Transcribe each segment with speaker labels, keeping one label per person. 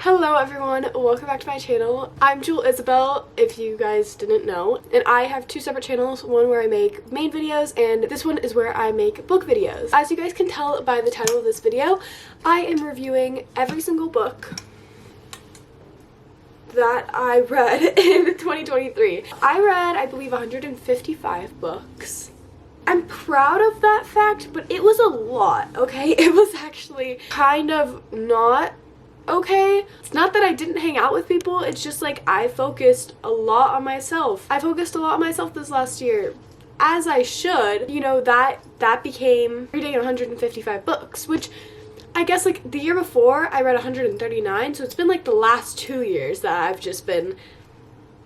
Speaker 1: Hello everyone, welcome back to my channel. I'm Jewel Isabel, if you guys didn't know, and I have two separate channels, one where I make main videos and this one is where I make book videos. As you guys can tell by the title of this video, I am reviewing every single book that I read in 2023. I read, I believe, 155 books. I'm proud of that fact, but it was a lot, okay? It was actually kind of not okay. It's not that I didn't hang out with people, it's just like I focused a lot on myself. I focused a lot on myself this last year, as I should. You know, that became reading 155 books, which I guess like the year before I read 139, so it's been like the last 2 years that I've just been.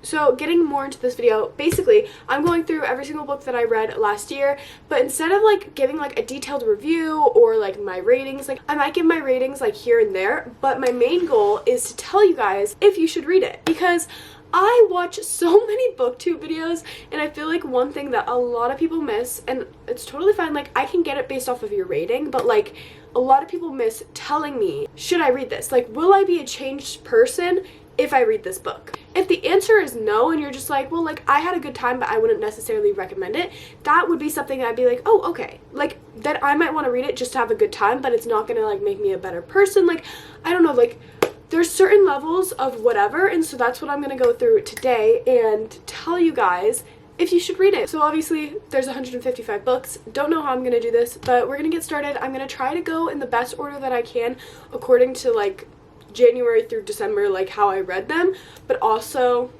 Speaker 1: So getting more into this video, basically I'm going through every single book that I read last year, but instead of like giving like a detailed review or like my ratings, like I might give my ratings like here and there, but my main goal is to tell you guys if you should read it, because I watch so many booktube videos and I feel like one thing that a lot of people miss, and it's totally fine, like I can get it based off of your rating, but like a lot of people miss telling me, should I read this? Like, will I be a changed person if I read this book? If the answer is no and you're just like, well, like I had a good time but I wouldn't necessarily recommend it, that would be something I'd be like, oh, okay, like that I might want to read it just to have a good time, but it's not gonna like make me a better person. Like, I don't know, like there's certain levels of whatever, and so that's what I'm gonna go through today and tell you guys if you should read it. So obviously there's 155 books. Don't know how I'm gonna do this, but we're gonna get started. I'm gonna try to go in the best order that I can according to like January through December, like how I read them, but also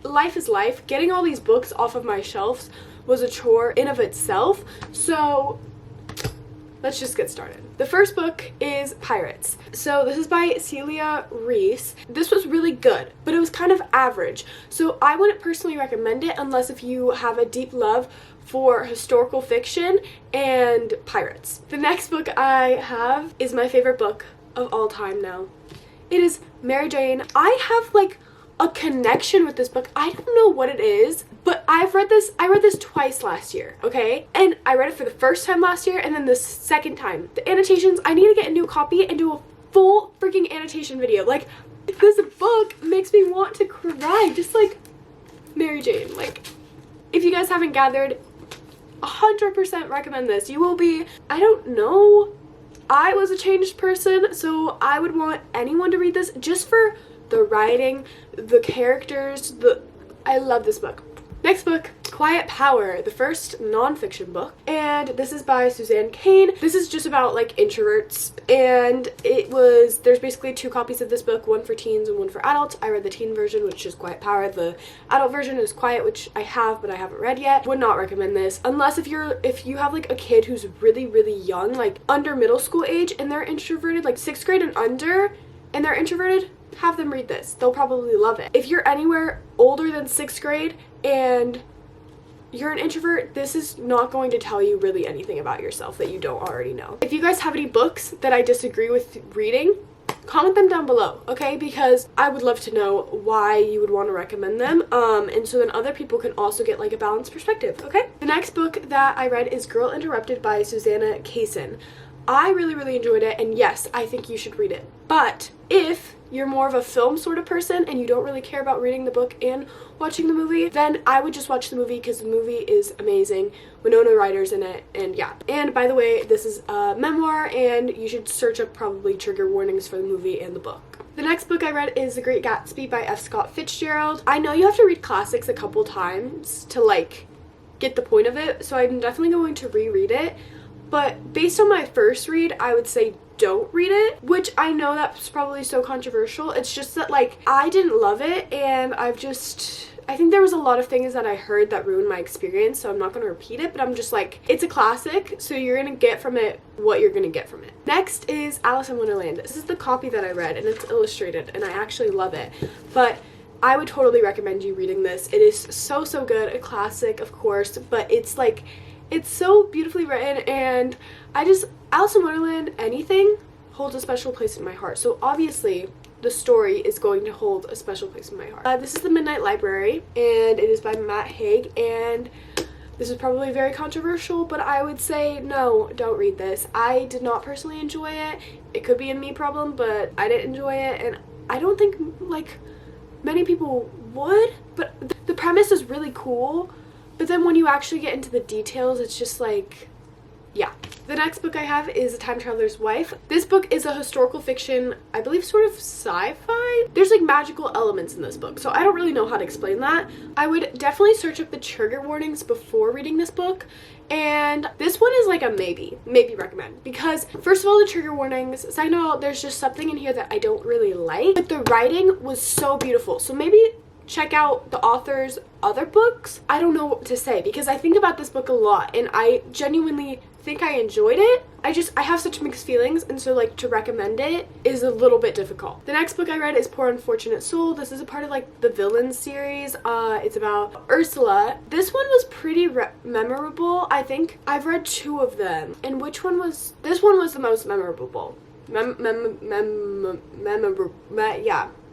Speaker 1: life is life. Getting all these books off of my shelves was a chore in of itself, so let's just get started. The first book is Pirates. So this is by Celia Reese. This was really good, but it was kind of average, so I wouldn't personally recommend it unless if you have a deep love for historical fiction and pirates. The next book I have is my favorite book of all time now. It is Mary Jane. I have like a connection with this book. I don't know what it is, but I read this twice last year, okay? And I read it for the first time last year and then the second time. The annotations, I need to get a new copy and do a full freaking annotation video. Like, this book makes me want to cry, just like Mary Jane. Like, if you guys haven't gathered, 100% recommend this. You will be, I don't know, I was a changed person, so I would want anyone to read this just for the writing, the characters, I love this book. Next book, Quiet Power, the first non-fiction book, and this is by Suzanne Cain. This is just about like introverts, and there's basically two copies of this book, one for teens and one for adults. I read the teen version, which is Quiet Power. The adult version is Quiet, which I have, but I haven't read yet. Would not recommend this unless if you have like a kid who's really, really young, like under middle school age, and they're introverted, like 6th grade and under, and they're introverted, have them read this. They'll probably love it. If you're anywhere older than 6th grade and you're an introvert, this is not going to tell you really anything about yourself that you don't already know. If you guys have any books that I disagree with reading, comment them down below, okay? Because I would love to know why you would want to recommend them, and so then other people can also get like a balanced perspective, okay? The next book that I read is Girl Interrupted by Susanna Kaysen. I really, really enjoyed it, and yes, I think you should read it. But if you're more of a film sort of person and you don't really care about reading the book and watching the movie, then I would just watch the movie because the movie is amazing. Winona Ryder's in it, and yeah. And by the way, this is a memoir and you should search up probably trigger warnings for the movie and the book. The next book I read is The Great Gatsby by F. Scott Fitzgerald. I know you have to read classics a couple times to like get the point of it, so I'm definitely going to reread it. But based on my first read, I would say don't read it, which I know that's probably so controversial. It's just that like I didn't love it, and I think there was a lot of things that I heard that ruined my experience, so I'm not going to repeat it, but I'm just like, it's a classic, so you're going to get from it what you're going to get from it. Next is Alice in Wonderland. This is the copy that I read, and it's illustrated, and I actually love it, but I would totally recommend you reading this. It is so, so good. A classic, of course, but it's like, it's so beautifully written, and Alice in Wonderland, anything, holds a special place in my heart. So obviously, the story is going to hold a special place in my heart. This is The Midnight Library, and it is by Matt Haig, and this is probably very controversial, but I would say no, don't read this. I did not personally enjoy it. It could be a me problem, but I didn't enjoy it, and I don't think like many people would, but the premise is really cool, but then when you actually get into the details, it's just like, yeah. The next book I have is A Time Traveler's Wife. This book is a historical fiction, I believe sort of sci-fi. There's like magical elements in this book, so I don't really know how to explain that. I would definitely search up the trigger warnings before reading this book, and this one is like a maybe recommend, because first of all, the trigger warnings, second of all, there's just something in here that I don't really like, but the writing was so beautiful. So maybe check out the author's other books. I don't know what to say, because I think about this book a lot and I genuinely think I enjoyed it. I have such mixed feelings, and so like to recommend it is a little bit difficult. The next book I read is Poor Unfortunate Soul. This is a part of like the Villains series. It's about Ursula. This one was pretty memorable. I think I've read 2 of them, and this one was the most memorable.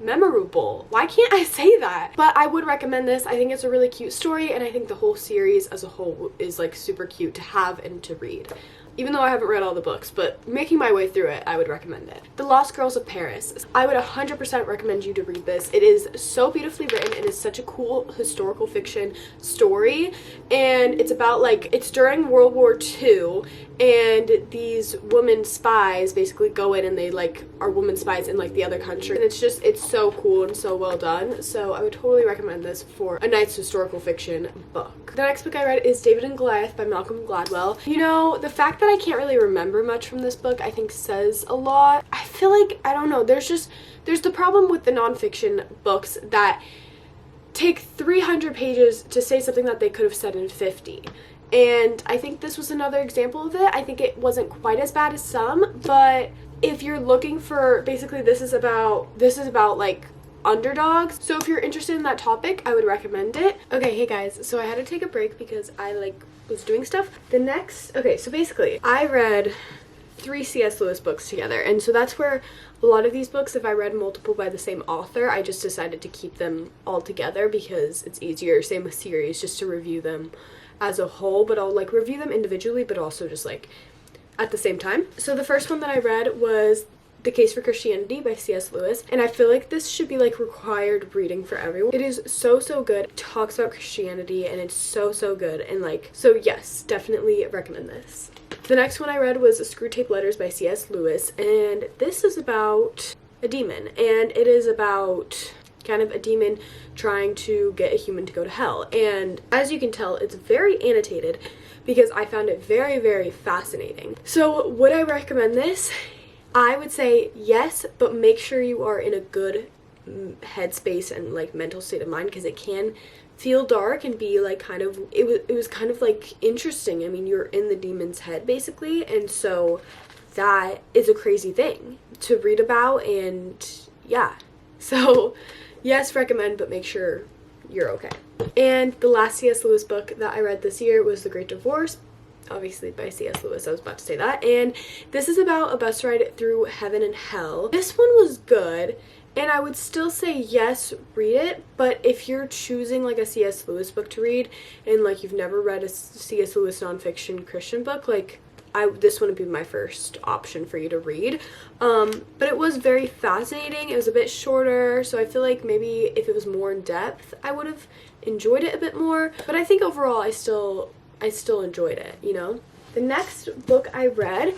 Speaker 1: Memorable. Why can't I say that? But I would recommend this. I think it's a really cute story, and I think the whole series as a whole is like super cute to have and to read. Even though I haven't read all the books, but making my way through it, I would recommend it. The Lost Girls of Paris. I would 100% recommend you to read this. It is so beautifully written. It is such a cool historical fiction story, and it's about like, it's during World War II, and these women spies basically go in and they like are women spies in like the other country, and it's so cool and so well done. So I would totally recommend this for a nice historical fiction book. The next book I read is David and Goliath by Malcolm Gladwell. You know, the fact that I can't really remember much from this book I think says a lot. I feel like, I don't know, there's the problem with the nonfiction books that take 300 pages to say something that they could have said in 50. And I think this was another example of it. I think it wasn't quite as bad as some, but if you're looking for, basically this is about like underdogs. So if you're interested in that topic, I would recommend it. Okay, hey guys, so I had to take a break because I like was doing stuff. Okay, so basically I read 3 C.S. Lewis books together, and so that's where a lot of these books, if I read multiple by the same author, I just decided to keep them all together because it's easier. Same with series, just to review them as a whole, but I'll like review them individually, but also just like at the same time. So the first one that I read was The Case for Christianity by C.S. Lewis, and I feel like this should be like required reading for everyone. It is so good. It talks about Christianity, and it's so good, and like, so yes, definitely recommend this. The next one I read was Screwtape Letters by C.S. Lewis, and this is about a demon, and it is about kind of a demon trying to get a human to go to hell. And as you can tell, it's very annotated because I found it very fascinating. So would I recommend this? I would say yes, but make sure you are in a good headspace and like mental state of mind, because it can feel dark and be like kind of, it was kind of like interesting. I mean, you're in the demon's head basically, and so that is a crazy thing to read about, and yeah. So yes, recommend, but make sure you're okay. And the last C.S. Lewis book that I read this year was The Great Divorce, obviously by C.S. Lewis. I was about to say that. And this is about a bus ride through heaven and hell. This one was good, and I would still say yes, read it, but if you're choosing like a C.S. Lewis book to read and like you've never read a C.S. Lewis nonfiction Christian book, like this wouldn't be my first option for you to read. But it was very fascinating. It was a bit shorter, so I feel like maybe if it was more in depth, I would have enjoyed it a bit more. But I think overall I still enjoyed it, you know? The next book I read,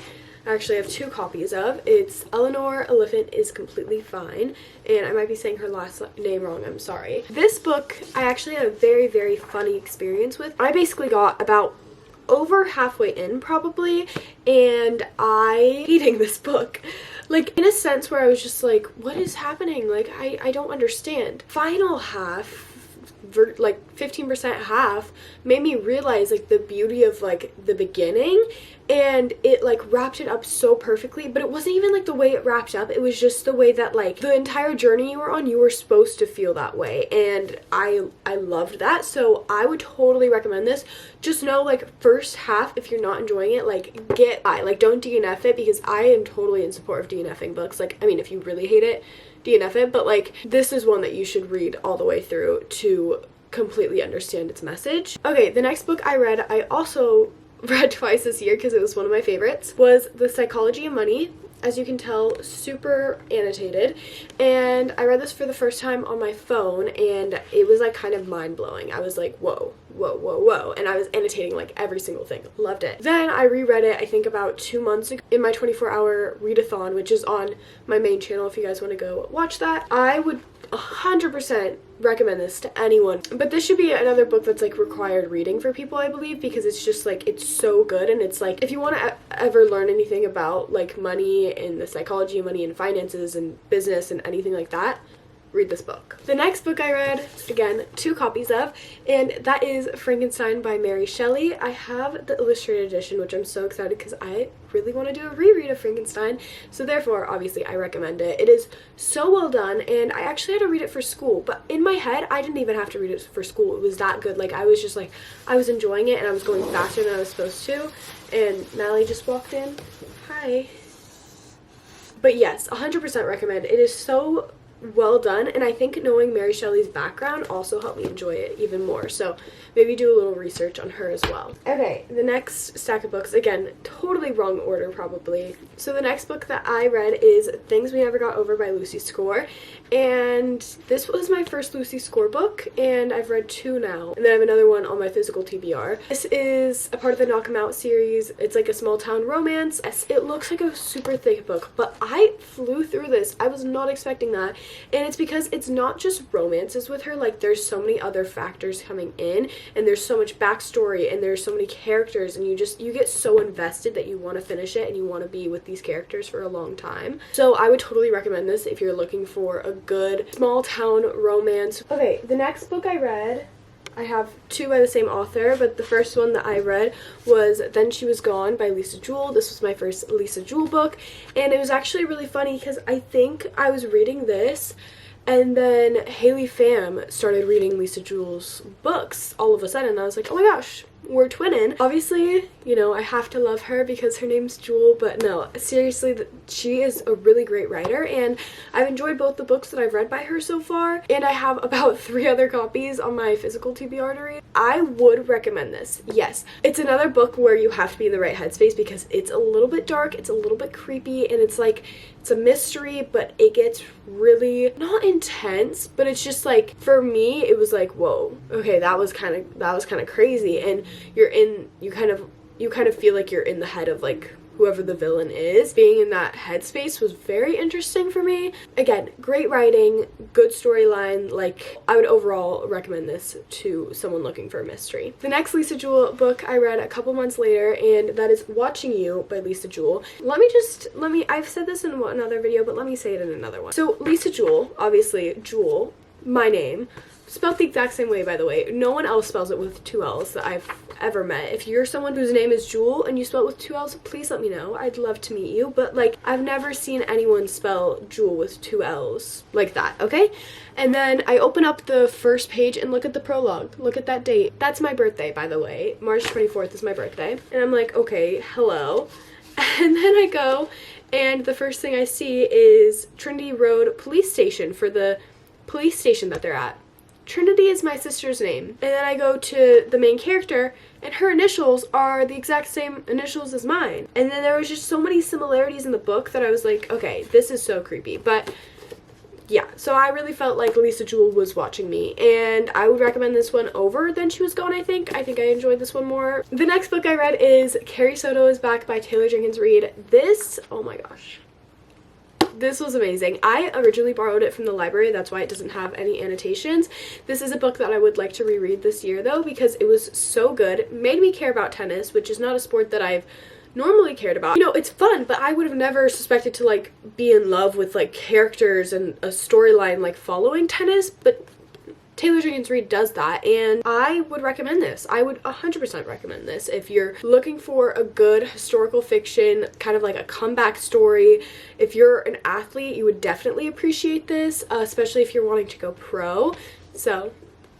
Speaker 1: I actually have 2 copies of. It's Eleanor Oliphant is Completely Fine, and I might be saying her last name wrong, I'm sorry. This book I actually had a very funny experience with. I basically got about over halfway in probably, and I hating this book, like in a sense where I was just like, what is happening? Like I don't understand. Final half, like 15% half, made me realize like the beauty of like the beginning, and it like wrapped it up so perfectly. But it wasn't even like the way it wrapped up, it was just the way that like the entire journey you were on, you were supposed to feel that way, and I loved that. So I would totally recommend this. Just know, like, first half, if you're not enjoying it, like, get by, like, don't DNF it, because I am totally in support of DNFing books. Like, I mean, if you really hate it, DNF it, but like this is one that you should read all the way through to completely understand its message. Okay, the next book I read, I also read twice this year because it was one of my favorites, was The Psychology of Money. as you can tell, super annotated, and I read this for the first time on my phone, and it was like kind of mind-blowing. I was like, whoa, whoa, whoa, whoa, and I was annotating like every single thing. Loved it. Then I reread it, I think about 2 months ago in my 24-hour readathon, which is on my main channel if you guys want to go watch that. I would 100% recommend this to anyone, but this should be another book that's like required reading for people, I believe, because it's just like, it's so good. And it's like, if you want to ever learn anything about like money and the psychology of money and finances and business and anything like that, read this book. The next book I read, again, 2 copies of, and that is Frankenstein by Mary Shelley. I have the illustrated edition, which I'm so excited because I really want to do a reread of Frankenstein, so therefore, obviously, I recommend it. It is so well done, and I actually had to read it for school, but in my head, I didn't even have to read it for school. It was that good. Like, I was just like, I was enjoying it, and I was going faster than I was supposed to, and Natalie just walked in. Hi. But yes, 100% recommend. It is so well done, and I think knowing Mary Shelley's background also helped me enjoy it even more, so maybe do a little research on her as well. Okay, the next stack of books, again, totally wrong order probably. So the next book that I read is Things We Never Got Over by Lucy Score, and this was my first Lucy Score book, and I've read 2 now, and then I have another one on my physical TBR. This is a part of the Knock 'Em Out series. It's like a small town romance. It looks like a super thick book, but I flew through this. I was not expecting that. And it's because it's not just romances with her, like there's so many other factors coming in, and there's so much backstory, and there's so many characters, and you get so invested that you want to finish it and you want to be with these characters for a long time. So I would totally recommend this if you're looking for a good small town romance. Okay, the next book I read, I have 2 by the same author, but the first one that I read was Then She Was Gone by Lisa Jewell. This was my first Lisa Jewell book, and it was actually really funny because I think I was reading this, and then Haley Pham started reading Lisa Jewell's books all of a sudden, and I was like, oh my gosh, we're twinning. Obviously, you know, I have to love her because her name's Jewel, but no, seriously, she is a really great writer, and I've enjoyed both the books that I've read by her so far, and I have about 3 other copies on my physical TBR to read. I would recommend this. Yes, it's another book where you have to be in the right headspace because it's a little bit dark, it's a little bit creepy, and it's like, it's a mystery, but it gets really, not intense, but it's just like, for me, it was like, whoa, okay, that was kind of crazy, and you kind of feel like you're in the head of like whoever the villain is. Being in that headspace was very interesting for me. Again, great writing, good storyline. Like, I would overall recommend this to someone looking for a mystery. The next Lisa Jewell book I read a couple months later, and that is Watching You by Lisa Jewell. I've said this in another video, but let me say it in another one. So Lisa Jewell, obviously Jewel, my name, spelled the exact same way, by the way. No one else spells it with 2 L's that I've ever met. If you're someone whose name is Jewel and you spell it with 2 L's, please let me know. I'd love to meet you, but like, I've never seen anyone spell Jewel with 2 L's like that, okay? And then I open up the first page and look at the prologue. Look at that date. That's my birthday, by the way. March 24th is my birthday. And I'm like, okay, hello. And then I go, and the first thing I see is Trinity Road Police Station for the police station that they're at. Trinity is my sister's name. And then I go to the main character, and her initials are the exact same initials as mine. And then there was just so many similarities in the book that I was like, okay, this is so creepy. But yeah, so I really felt like Lisa Jewell was watching me, and I would recommend this one over Then She Was Gone, I think. I think I enjoyed this one more. The next book I read is Carrie Soto Is Back by Taylor Jenkins Reid. This, oh my gosh. This was amazing. I originally borrowed it from the library, that's why it doesn't have any annotations. This is a book that I would like to reread this year though, because it was so good. It made me care about tennis, which is not a sport that I've normally cared about. You know, it's fun, but I would have never suspected to like be in love with like characters and a storyline like following tennis, but Taylor Jenkins Reid does that, and I would recommend this. I would 100% recommend this if you're looking for a good historical fiction, kind of like a comeback story. If you're an athlete, you would definitely appreciate this, especially if you're wanting to go pro. So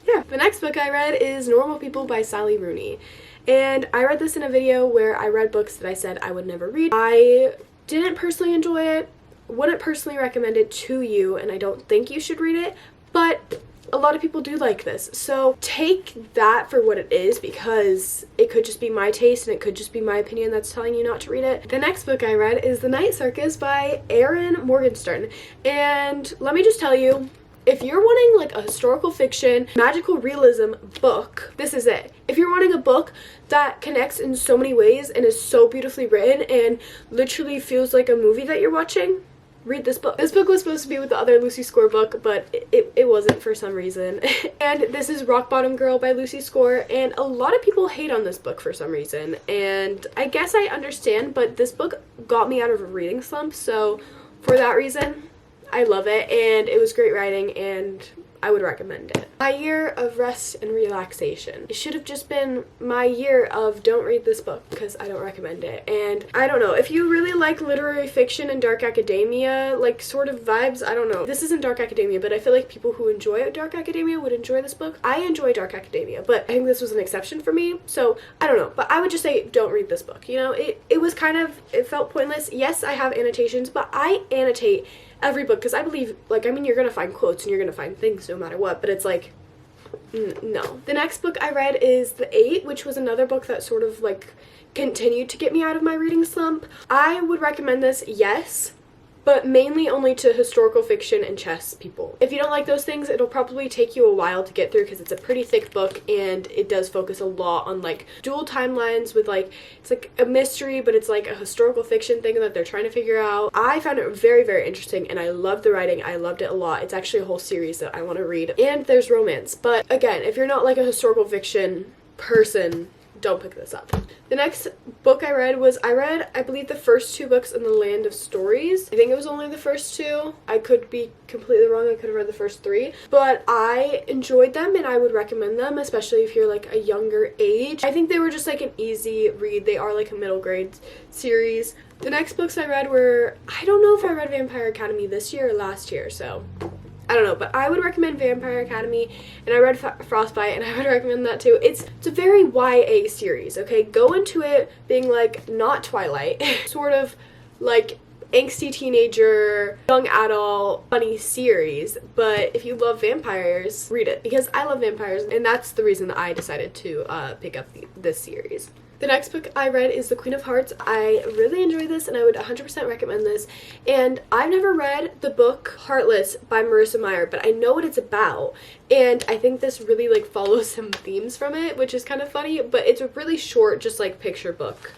Speaker 1: yeah. The next book I read is Normal People by Sally Rooney, and I read this in a video where I read books that I said I would never read. I didn't personally enjoy it, wouldn't personally recommend it to you, and I don't think you should read it, but a lot of people do like this. So take that for what it is, because it could just be my taste and it could just be my opinion that's telling you not to read it. The next book I read is The Night Circus by Erin Morgenstern. And let me just tell you, if you're wanting like a historical fiction, magical realism book, this is it. If you're wanting a book that connects in so many ways and is so beautifully written and literally feels like a movie that you're watching, read this book. This book was supposed to be with the other Lucy Score book, but it wasn't for some reason. And this is Rock Bottom Girl by Lucy Score, and a lot of people hate on this book for some reason, and I guess I understand, but this book got me out of a reading slump, so for that reason, I love it, and it was great writing, and I would recommend it. My year of rest and relaxation. It should have just been my year of don't read this book because I don't recommend it. And I don't know, if you really like literary fiction and dark academia, like sort of vibes, I don't know. This isn't dark academia, but I feel like people who enjoy dark academia would enjoy this book. I enjoy dark academia, but I think this was an exception for me, so I don't know. But I would just say don't read this book. You know, it was kind of, it felt pointless. Yes, I have annotations, but I annotate every book because I believe, like, I mean, you're gonna find quotes and you're gonna find things no matter what, but it's like, no. The next book I read is The Eight, which was another book that sort of like continued to get me out of my reading slump. I would recommend this, yes, but mainly only to historical fiction and chess people. If you don't like those things, it'll probably take you a while to get through because it's a pretty thick book and it does focus a lot on like dual timelines with like, it's like a mystery, but it's like a historical fiction thing that they're trying to figure out. I found it very, very interesting and I loved the writing. I loved it a lot. It's actually a whole series that I want to read. And there's romance. But again, if you're not like a historical fiction person, don't pick this up. The next book I read, I believe, the first two books in the Land of Stories. I think it was only the first two. I could be completely wrong. I could have read the first three. But I enjoyed them and I would recommend them, especially if you're like a younger age. I think they were just like an easy read. They are like a middle grade series. The next books I read were, I don't know if I read Vampire Academy this year or last year, so I don't know, but I would recommend Vampire Academy, and I read Frostbite, and I would recommend that too. It's a very YA series, okay? Go into it being like, not Twilight, sort of like angsty teenager, young adult, funny series, but if you love vampires, read it, because I love vampires, and that's the reason that I decided to pick up this series. The next book I read is The Queen of Hearts. I really enjoyed this and I would 100% recommend this. And I've never read the book Heartless by Marissa Meyer, but I know what it's about. And I think this really like follows some themes from it, which is kind of funny, but it's a really short, just like picture book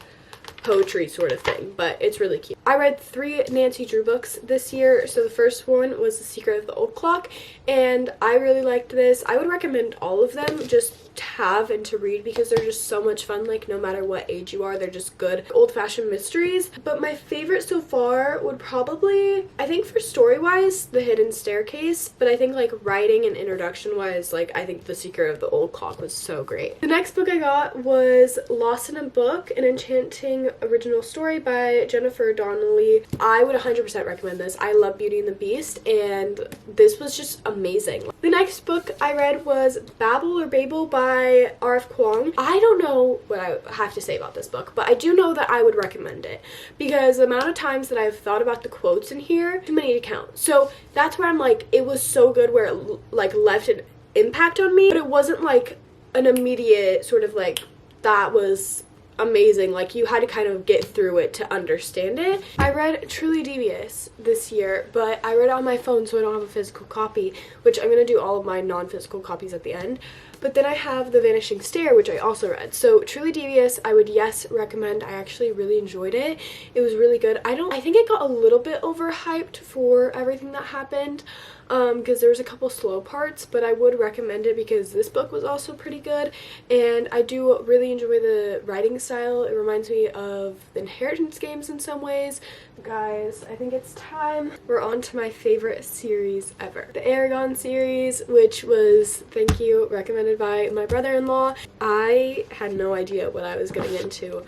Speaker 1: poetry sort of thing, but it's really cute. I read 3 Nancy Drew books this year. So the first one was The Secret of the Old Clock, and I really liked this. I would recommend all of them just to have and to read because they're just so much fun. Like, no matter what age you are, they're just good old-fashioned mysteries. But my favorite so far would probably, I think for story-wise, The Hidden Staircase, but I think like writing and introduction-wise, like I think The Secret of the Old Clock was so great. The next book I got was Lost in a Book, an enchanting original story by Jennifer Donnelly. I would 100% recommend this. I love Beauty and the Beast, and this was just amazing. The next book I read was Babel by R.F. Kuang. I don't know what I have to say about this book, but I do know that I would recommend it because the amount of times that I've thought about the quotes in here, too many to count. So that's where I'm like, it was so good where it like left an impact on me, but it wasn't like an immediate sort of like, that was amazing. Like, you had to kind of get through it to understand it. I read Truly Devious this year, but I read it on my phone, so I don't have a physical copy, which I'm gonna do all of my non-physical copies at the end. But then I have The Vanishing Stair, which I also read. So Truly Devious, I would, yes, recommend. I actually really enjoyed it. It was really good. I think it got a little bit overhyped for everything that happened, because there was a couple slow parts, but I would recommend it because this book was also pretty good, and I do really enjoy the writing style. It reminds me of the Inheritance games in some ways. Guys, I think it's time. We're on to my favorite series ever. The Aragon series, which was, thank you, recommended by my brother-in-law. I had no idea what I was getting into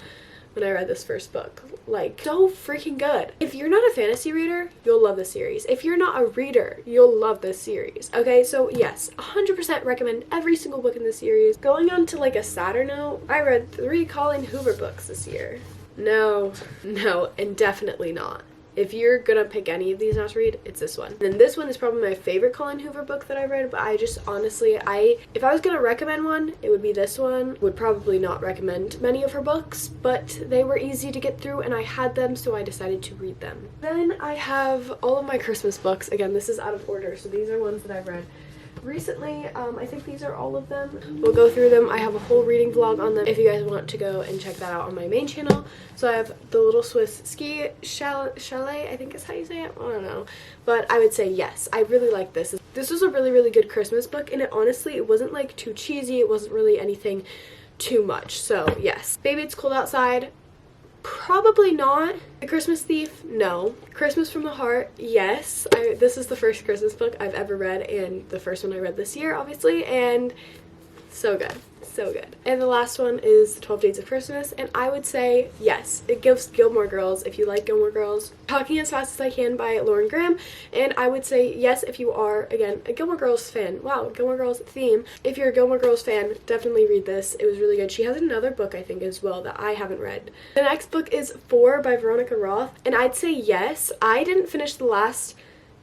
Speaker 1: when I read this first book. Like, so freaking good. If you're not a fantasy reader, you'll love this series. If you're not a reader, you'll love this series. Okay, so yes, 100% recommend every single book in this series. Going on to like a sadder note, I read 3 Colleen Hoover books this year. No, and definitely not. if you're gonna pick any of these not to read, it's this one. And then this one is probably my favorite Colleen Hoover book that I read, but I just honestly, if I was gonna recommend one, it would be this one. Would probably not recommend many of her books, but they were easy to get through and I had them, so I decided to read them. Then I have all of my Christmas books. Again, this is out of order, so these are ones that I've read recently. I think these are all of them. We'll go through them. I have a whole reading vlog on them if you guys want to go and check that out on my main channel. So I have The Little Swiss Ski Chalet, I think is how you say it. I don't know. But I would say yes, I really like this. This was a really, really good Christmas book, and it wasn't like too cheesy. It wasn't really anything too much. So yes. Baby, It's Cold Outside. Probably not. The Christmas Thief, no. Christmas from the Heart, yes. This is the first Christmas book I've ever read, and the first one I read this year, obviously, and so good. So good. And the last one is 12 Days of Christmas, and I would say yes, it gives Gilmore Girls, if you like Gilmore Girls. Talking as Fast as I Can by Lauren Graham, and I would say yes if you are, again, a Gilmore Girls fan. Wow, Gilmore Girls theme. If you're a Gilmore Girls fan, definitely read this. It was really good. She has another book, I think, as well that I haven't read. The next book is 4 by Veronica Roth, and I'd say yes. I didn't finish the last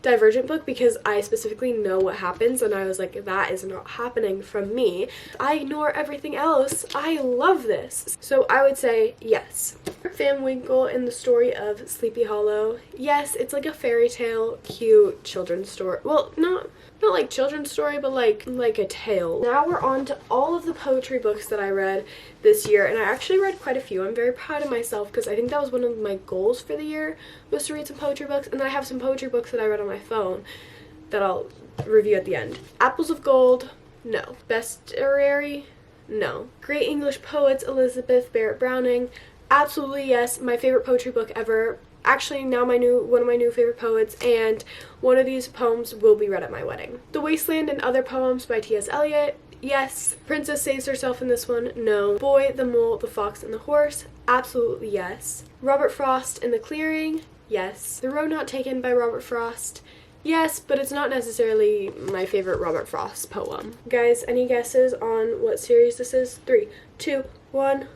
Speaker 1: Divergent book because I specifically know what happens, and I was like, that is not happening from me. I ignore everything else. I love this. So I would say yes. Van Winkle and the Story of Sleepy Hollow. Yes, it's like a fairy tale, cute children's story. Well, not like children's story, but like a tale. Now we're on to all of the poetry books that I read this year, and I actually read quite a few. I'm very proud of myself because I think that was one of my goals for the year, was to read some poetry books, and then I have some poetry books that I read on my phone that I'll review at the end. Apples of Gold, no. Bestiary, no. Great English Poets, Elizabeth Barrett Browning, absolutely yes. My favorite poetry book ever. Actually, now one of my new favorite poets, and one of these poems will be read at my wedding. The Wasteland and Other Poems by T.S. Eliot, yes. Princess Saves Herself in this one, no. Boy, the Mole, the Fox, and the Horse, absolutely yes. Robert Frost in the Clearing, yes. The Road Not Taken by Robert Frost, yes, but it's not necessarily my favorite Robert Frost poem. Guys, any guesses on what series this is? 3, 2, 1.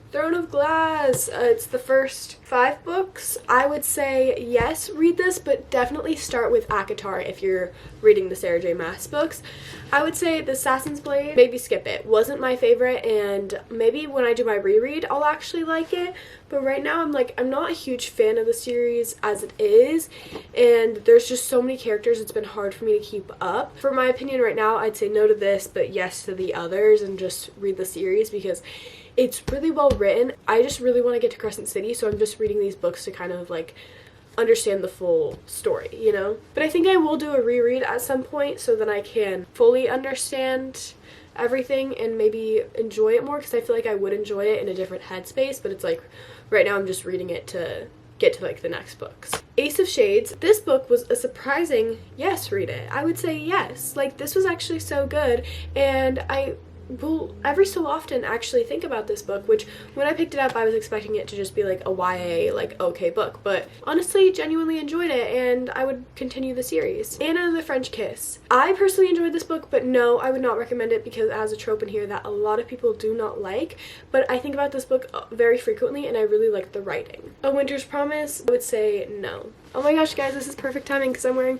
Speaker 1: Throne of Glass. It's the first 5 books. I would say yes, read this, but definitely start with ACOTAR if you're reading the Sarah J. Maas books. I would say The Assassin's Blade, maybe skip it. Wasn't my favorite, and maybe when I do my reread, I'll actually like it. But right now, I'm not a huge fan of the series as it is, and there's just so many characters, it's been hard for me to keep up. For my opinion right now, I'd say no to this, but yes to the others, and just read the series because it's really well written. I just really want to get to Crescent City, so I'm just reading these books to kind of understand the full story, you know? But I think I will do a reread at some point so that I can fully understand everything and maybe enjoy it more, because I feel like I would enjoy it in a different headspace, but it's right now I'm just reading it to get to the next books. Ace of Shades. This book was a surprising yes, read it. I would say yes. This was actually so good, and I will every so often actually think about this book, which when I picked it up I was expecting it to just be a YA okay book, but honestly genuinely enjoyed it and I would continue the series. Anna and the French Kiss. I personally enjoyed this book, but no, I would not recommend it because it has a trope in here that a lot of people do not like, but I think about this book very frequently and I really like the writing. A Winter's Promise. I would say no. Oh my gosh guys, this is perfect timing because I'm wearing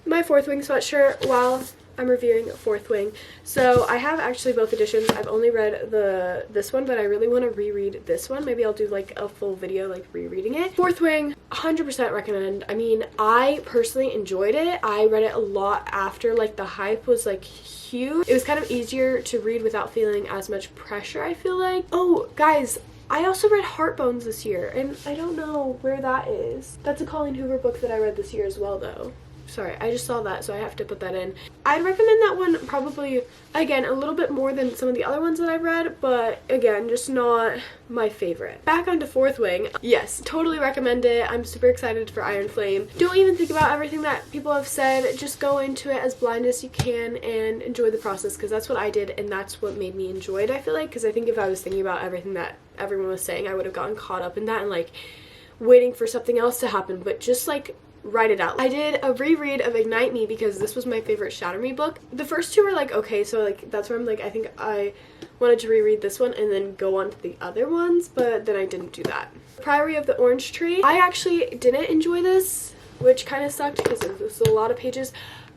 Speaker 1: my Fourth Wing sweatshirt while I'm reviewing Fourth Wing. So I have actually both editions. I've only read this one, but I really want to reread this one. Maybe I'll do a full video rereading it. Fourth Wing, 100% recommend. I mean, I personally enjoyed it. I read it a lot after the hype was huge. It was kind of easier to read without feeling as much pressure, I feel like. Oh guys, I also read Heartbones this year, and I don't know where that is. That's a Colleen Hoover book that I read this year as well though. Sorry, I just saw that, so I have to put that in. I'd recommend that one probably, again, a little bit more than some of the other ones that I've read, but again, just not my favorite. Back onto Fourth Wing. Yes, totally recommend it. I'm super excited for Iron Flame. Don't even think about everything that people have said. Just go into it as blind as you can and enjoy the process, because that's what I did, and that's what made me enjoy it, I feel like, because I think if I was thinking about everything that everyone was saying, I would have gotten caught up in that and waiting for something else to happen, but just write it out. I did a reread of Ignite Me because this was my favorite Shatter Me book. The first two were okay, so that's where I'm I think I wanted to reread this one and then go on to the other ones, but then I didn't do that. Priory of the Orange Tree. I actually didn't enjoy this, which kind of sucked because this is a lot of pages,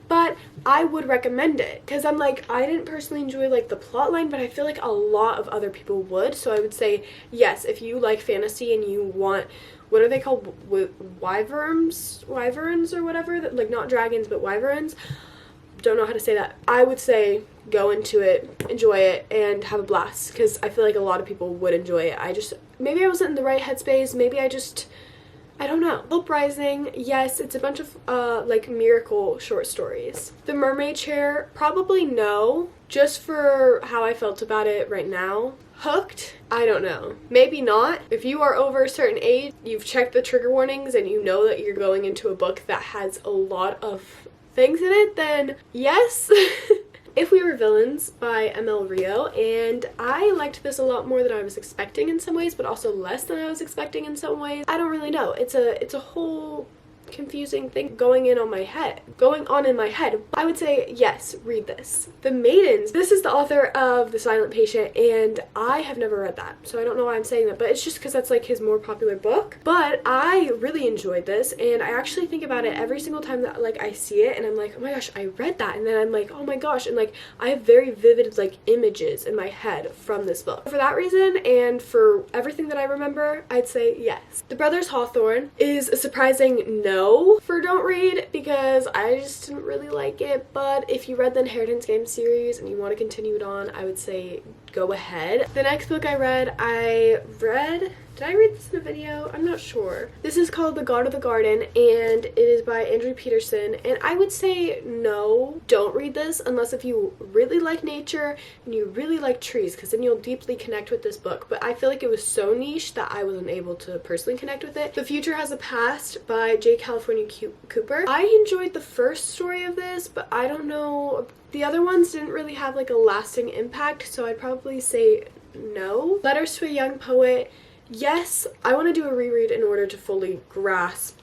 Speaker 1: but I would recommend it because I'm like, I didn't personally enjoy like the plot line, but I feel like a lot of other people would. So I would say yes, if you like fantasy and you want, what are they called, wyverns or whatever, like not dragons but wyverns, don't know how to say that, I would say go into it, enjoy it, and have a blast because I feel like a lot of people would enjoy it. Maybe I wasn't in the right headspace, maybe I don't know. Hope Rising, yes, it's a bunch of like miracle short stories. The Mermaid Chair, probably no, just for how I felt about it right now. Hooked, I don't know. Maybe not. If you are over a certain age, you've checked the trigger warnings, and you know that you're going into a book that has a lot of things in it, then yes. If We Were Villains by ML Rio, and I liked this a lot more than I was expecting in some ways, but also less than I was expecting in some ways. I don't really know. It's a whole confusing thing going on in my head. I would say yes, read this. The Maidens, this is the author of The Silent Patient, and I have never read that, so I don't know why I'm saying that, but it's just because that's like his more popular book. But I really enjoyed this, and I actually think about it every single time that like I see it, and I'm like, oh my gosh, I read that, and then I'm like, oh my gosh, and like I have very vivid like images in my head from this book. For that reason, and for everything that I remember, I'd say yes. The Brothers Hawthorne is a surprising no for don't read because I just didn't really like it, but if you read the Inheritance Game series and you want to continue it on, I would say go ahead. The next book I read, did I read this in a video? I'm not sure. This is called The God of the Garden, and it is by Andrew Peterson, and I would say no, don't read this unless if you really like nature and you really like trees, because then you'll deeply connect with this book. But I feel like it was so niche that I wasn't able to personally connect with it. The Future Has a Past by J. California Cooper. I enjoyed the first story of this, but I don't know, the other ones didn't really have like a lasting impact, so I'd probably say no. Letters to a Young Poet. Yes, I want to do a reread in order to fully grasp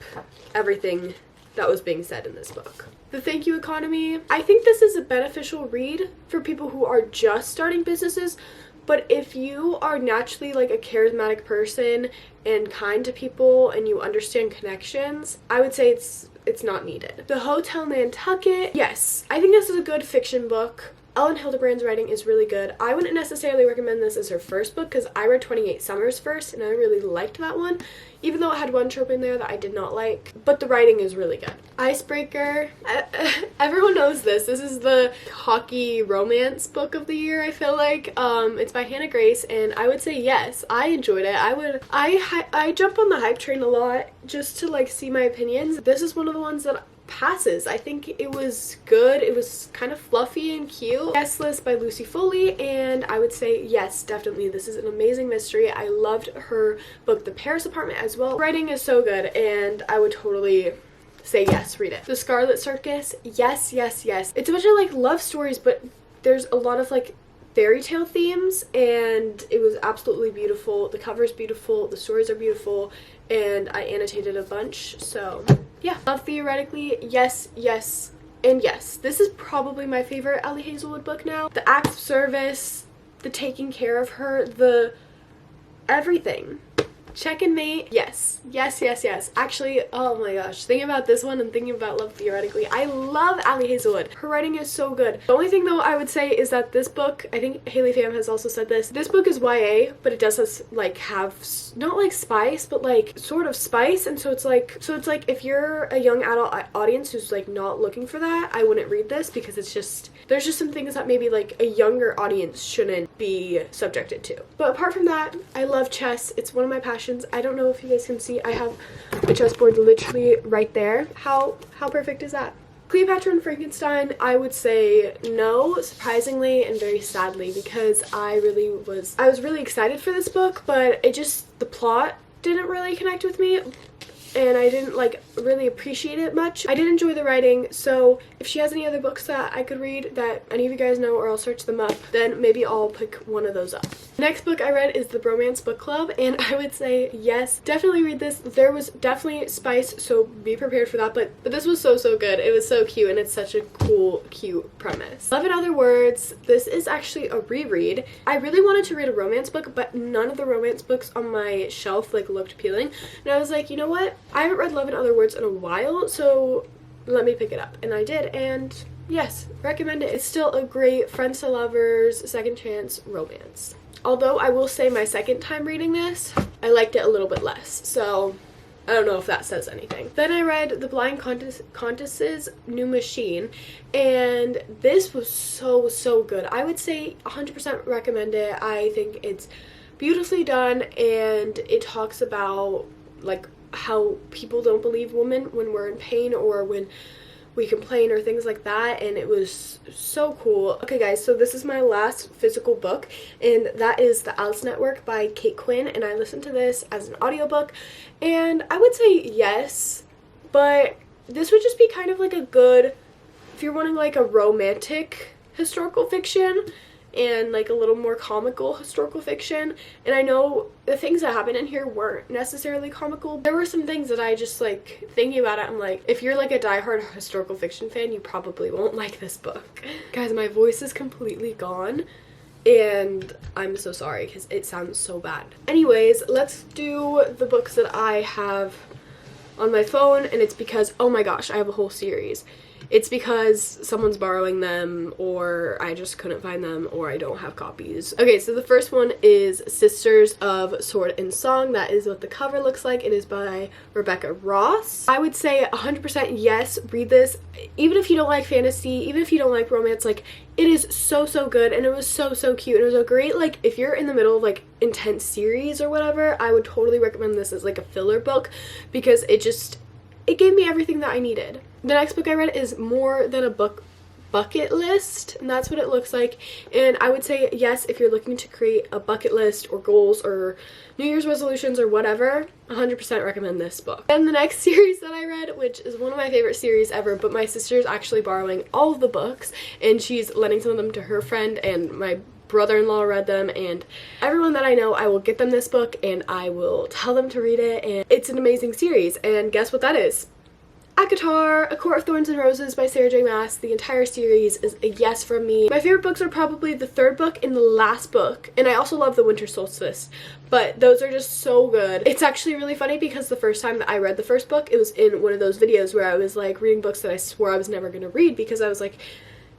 Speaker 1: everything that was being said in this book. The Thank You Economy. I think this is a beneficial read for people who are just starting businesses, but if you are naturally like a charismatic person and kind to people and you understand connections, I would say it's not needed. The Hotel Nantucket. Yes, I think this is a good fiction book. Ellen Hildebrand's writing is really good. I wouldn't necessarily recommend this as her first book because I read 28 Summers first and I really liked that one, even though it had one trope in there that I did not like, but the writing is really good. Icebreaker. Everyone knows this. This is the hockey romance book of the year, I feel like. It's by Hannah Grace, and I would say yes, I enjoyed it. I jump on the hype train a lot just to like see my opinions. This is one of the ones that passes. I think it was good. It was kind of fluffy and cute. Guest List by Lucy Foley, and I would say yes, definitely. This is an amazing mystery. I loved her book The Paris Apartment as well. Writing is so good, and I would totally say yes, read it. The Scarlet Circus. Yes, yes, yes. It's a bunch of like love stories, but there's a lot of like fairy tale themes, and it was absolutely beautiful. The cover's beautiful, the stories are beautiful, and I annotated a bunch, so yeah. Love Theoretically, yes, yes, and yes. This is probably my favorite Allie Hazelwood book now. The Acts of Service, the taking care of her, the everything. Check and Mate, yes, yes, yes, yes. Actually, oh my gosh, thinking about this one and thinking about Love Theoretically, I love Allie Hazelwood. Her writing is so good. The only thing though I would say is that this book, I think Haley Pham has also said this book is YA, but it does have not like spice, but like sort of spice, and so it's like if you're a young adult audience who's like not looking for that, I wouldn't read this because there's just some things that maybe like a younger audience shouldn't be subjected to. But apart from that, I love chess. It's one of my passions. I don't know if you guys can see, I have a chessboard literally right there. How perfect is that? Cleopatra and Frankenstein, I would say no, surprisingly and very sadly, because I was really excited for this book, but the plot didn't really connect with me. and I didn't like really appreciate it much. I did enjoy the writing, so if she has any other books that I could read that any of you guys know, or I'll search them up, then maybe I'll pick one of those up. The next book I read is The Bromance Book Club, and I would say yes, definitely read this. There was definitely spice, so be prepared for that, but this was so good. It was so cute, and it's such a cool, cute premise. Love in Other Words, this is actually a reread. I really wanted to read a romance book, but none of the romance books on my shelf like looked appealing, and I was like, you know what, I haven't read Love in Other Words in a while, so let me pick it up. And I did, and yes, recommend it. It's still a great friends to lovers, second chance romance. Although I will say my second time reading this, I liked it a little bit less, so I don't know if that says anything. Then I read The Blind Countess's New Machine, and this was so good. I would say 100% recommend it. I think it's beautifully done, and it talks about like how people don't believe women when we're in pain or when we complain or things like that, and it was so cool. Okay guys, so this is my last physical book, and that is The Alice Network by Kate Quinn, and I listened to this as an audiobook, and I would say yes, but this would just be kind of like a good, if you're wanting like a romantic historical fiction and like a little more comical historical fiction. And I know the things that happen in here weren't necessarily comical. There were some things that I just like, thinking about it, I'm like, if you're like a diehard historical fiction fan, you probably won't like this book. Guys, my voice is completely gone, and I'm so sorry because it sounds so bad. Anyways, let's do the books that I have on my phone, and it's because, oh my gosh, I have a whole series. It's because someone's borrowing them, or I just couldn't find them, or I don't have copies. Okay, so the first one is Sisters of Sword and Song. That is what the cover looks like. It is by Rebecca Ross. I would say 100% yes, read this. Even if you don't like fantasy, even if you don't like romance, like, it is so good, and it was so cute. And it was a great, like, if you're in the middle of like intense series or whatever, I would totally recommend this as like a filler book, because it gave me everything that I needed. The next book I read is More Than a Book Bucket List, and that's what it looks like. And I would say yes, if you're looking to create a bucket list or goals or New Year's resolutions or whatever, 100% recommend this book. And the next series that I read, which is one of my favorite series ever, but my sister's actually borrowing all of the books, and she's lending some of them to her friend, and my brother-in-law read them, and everyone that I know, I will get them this book and I will tell them to read it, and it's an amazing series. And guess what that is? ACOTAR, A Court of Thorns and Roses by Sarah J. Maas. The entire series is a yes from me. My favorite books are probably the third book and the last book, and I also love The Winter Solstice, but those are just so good. It's actually really funny because the first time that I read the first book, it was in one of those videos where I was like reading books that I swore I was never going to read because I was like,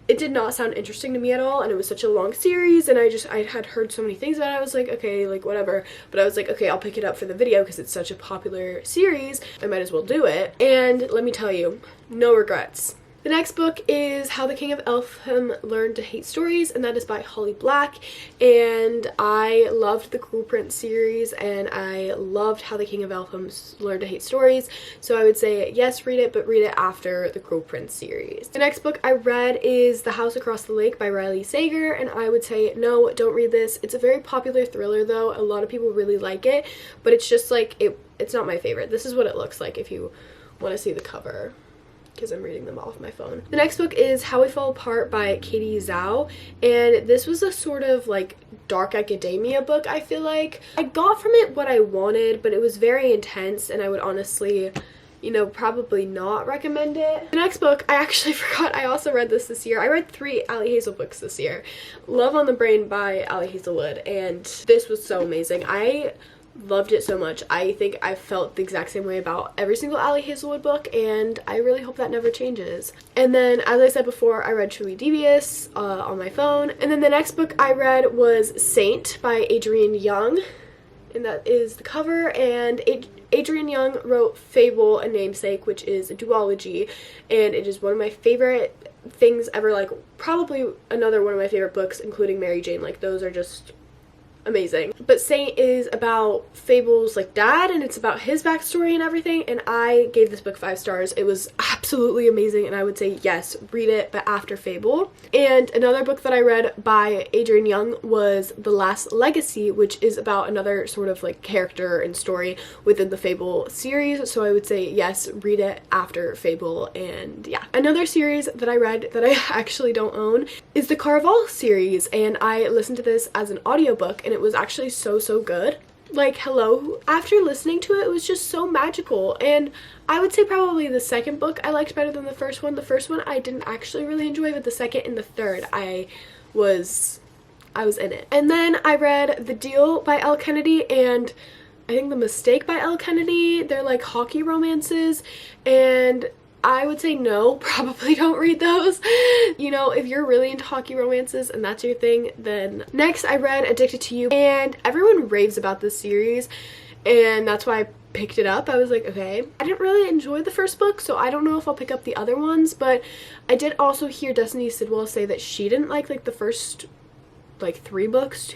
Speaker 1: it did not sound interesting to me at all, and it was such a long series, and I had heard so many things about it. I was like, okay, like whatever, but I was like, okay, I'll pick it up for the video because it's such a popular series, I might as well do it. And let me tell you, no regrets. The next book is How the King of Elfham Learned to Hate Stories, and that is by Holly Black. And I loved the Cruel Prince series, and I loved How the King of Elfham Learned to Hate Stories, so I would say yes, read it, but read it after the Cruel Prince series. The next book I read is The House Across the Lake by Riley Sager, and I would say no, don't read this. It's a very popular thriller though, a lot of people really like it, but it's just like, it's not my favorite. This is what it looks like if you want to see the cover, because I'm reading them off my phone. The next book is How We Fall Apart by Katie Zhao, and this was a sort of like dark academia book, I feel like. I got from it what I wanted, but it was very intense, and I would honestly, you know, probably not recommend it. The next book, I actually forgot I also read this year. I read 3 Allie Hazel books this year. Love on the Brain by Allie Hazelwood, and this was so amazing. I loved it so much. I think I felt the exact same way about every single Allie Hazelwood book, and I really hope that never changes. And then, as I said before, I read Truly Devious on my phone. And then the next book I read was Saint by Adrienne Young, and that is the cover. And Adrienne Young wrote Fable, A Namesake, which is a duology, and it is one of my favorite things ever. Like, probably another one of my favorite books, including Mary Jane. Like, those are just amazing. But Saint is about Fable's like dad, and it's about his backstory and everything, and I gave this book 5 stars. It was absolutely amazing, and I would say yes, read it, but after Fable. And another book that I read by Adrian Young was The Last Legacy, which is about another sort of like character and story within the Fable series, so I would say yes, read it after Fable. And yeah, another series that I read that I actually don't own is the Caraval series, and I listened to this as an audiobook, and it was actually so good. Like, hello, after listening to it, it was just so magical. And I would say probably the second book I liked better than the first one. The first one I didn't actually really enjoy, but the second and the third I was in it. And then I read The Deal by Elle Kennedy and I think The Mistake by Elle Kennedy. They're like hockey romances, and I would say no, probably don't read those. You know, if you're really into hockey romances and that's your thing, then. Next, I read Addicted to You, and everyone raves about this series, and that's why I picked it up. I was like, okay. I didn't really enjoy the first book, so I don't know if I'll pick up the other ones, but I did also hear Destiny Sidwell say that she didn't like the first like 2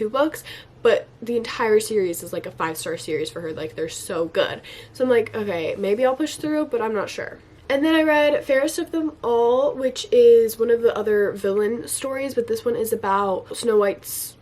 Speaker 1: books, but the entire series is like a 5-star series for her. Like, they're so good. So I'm like, okay, maybe I'll push through, but I'm not sure. And then I read Fairest of Them All, which is one of the other villain stories, but this one is about Snow White's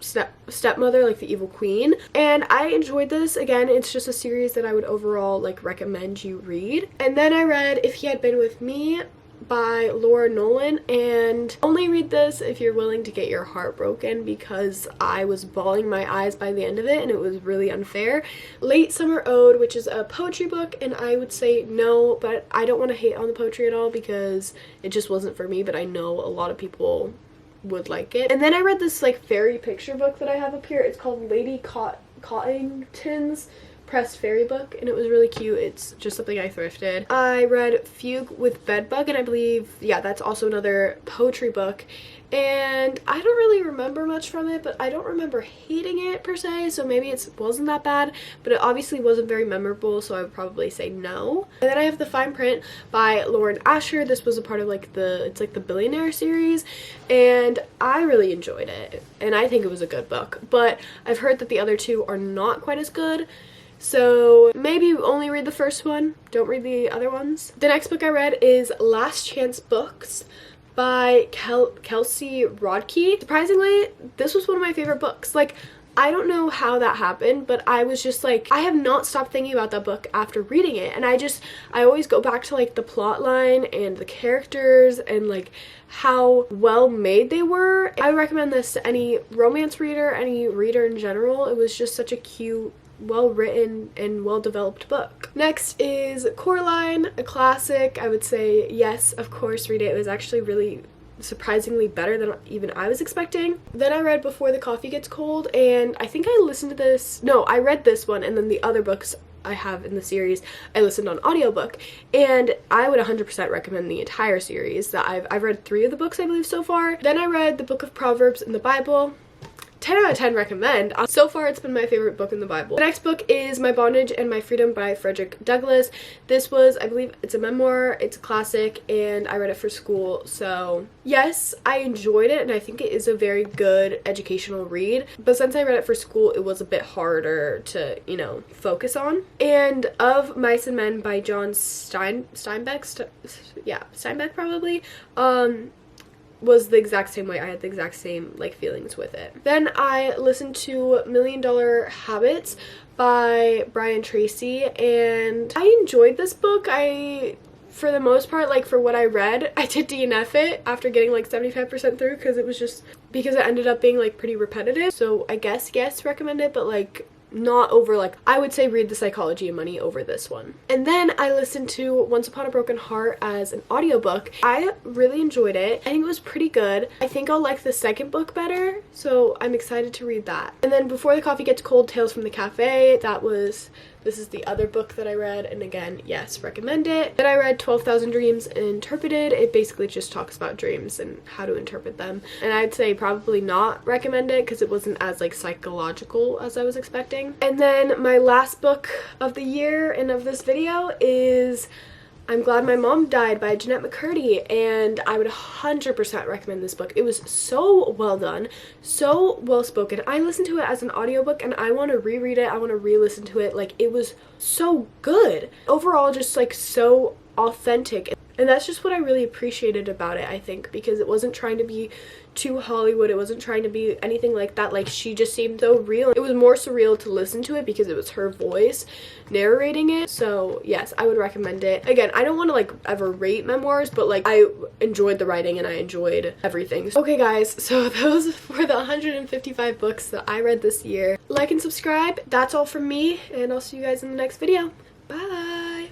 Speaker 1: stepmother, like the evil queen. And I enjoyed this. Again, it's just a series that I would overall like recommend you read. And then I read If He Had Been With Me by Laura Nolan, and only read this if you're willing to get your heart broken, because I was bawling my eyes by the end of it and it was really unfair. Late Summer Ode, which is a poetry book, and I would say no, but I don't want to hate on the poetry at all because it just wasn't for me, but I know a lot of people would like it. And then I read this like fairy picture book that I have up here. It's called Lady Cottington's Pressed Fairy book, and it was really cute. It's just something I thrifted. I read Fugue with Bedbug, and I believe, yeah, that's also another poetry book, and I don't really remember much from it, but I don't remember hating it per se, so maybe it wasn't that bad, but it obviously wasn't very memorable, so I would probably say no. And then I have The Fine Print by Lauren Asher. This was a part of it's like the Billionaire series, and I really enjoyed it, and I think it was a good book, but I've heard that the other 2 are not quite as good. So maybe only read the first one, don't read the other ones. The next book I read is Last Chance Books by Kelsey Rodkey. Surprisingly, this was one of my favorite books. Like, I don't know how that happened, but I was just like, I have not stopped thinking about that book after reading it, and I always go back to like the plot line and the characters and like how well made they were. I recommend this to any romance reader, any reader in general. It was just such a cute, well written and well developed book. Next is Coraline, a classic. I would say yes, of course, read it. It was actually really surprisingly better than even I was expecting. Then I read Before the Coffee Gets Cold, and I think I read this one, and then the other books I have in the series I listened on audiobook, and I would 100% recommend the entire series. That I've read 3 of the books I believe so far. Then I read the Book of Proverbs in the Bible. 10 out of 10 recommend. So far it's been my favorite book in the Bible. The next book is My Bondage and My Freedom by Frederick Douglass. This was, I believe it's a memoir, it's a classic, and I read it for school, so yes, I enjoyed it, and I think it is a very good educational read, but since I read it for school, it was a bit harder to, you know, focus on. And Of Mice and Men by John Steinbeck probably, was the exact same way. I had the exact same like feelings with it. Then I listened to $1 Million Habits by Brian Tracy, and I enjoyed this book. For the most part, like for what I read, I did DNF it after getting like 75% through because it ended up being like pretty repetitive. So I guess yes, recommend it, but like not over, like I would say read The Psychology of Money over this one. And then I listened to Once Upon a Broken Heart as an audiobook. I really enjoyed it. I think it was pretty good. I think I'll like the second book better, so I'm excited to read that. And then Before the Coffee Gets Cold, Tales from the Cafe. This is the other book that I read, and again, yes, recommend it. Then I read 12,000 Dreams Interpreted. It basically just talks about dreams and how to interpret them. And I'd say probably not recommend it because it wasn't as like psychological as I was expecting. And then my last book of the year and of this video is I'm Glad My Mom Died by Jeanette McCurdy, and I would 100% recommend this book. It was so well done, so well spoken. I listened to it as an audiobook and I want to reread it. I want to re-listen to it. Like, it was so good. Overall, just like so authentic. And that's just what I really appreciated about it, I think, because it wasn't trying to be too Hollywood. It wasn't trying to be anything like that. Like, she just seemed so real. It was more surreal to listen to it because it was her voice narrating it. So yes, I would recommend it. Again, I don't want to like ever rate memoirs, but like I enjoyed the writing and I enjoyed everything. Okay guys, so those were the 155 books that I read this year. Like and subscribe. That's all from me, and I'll see you guys in the next video. Bye.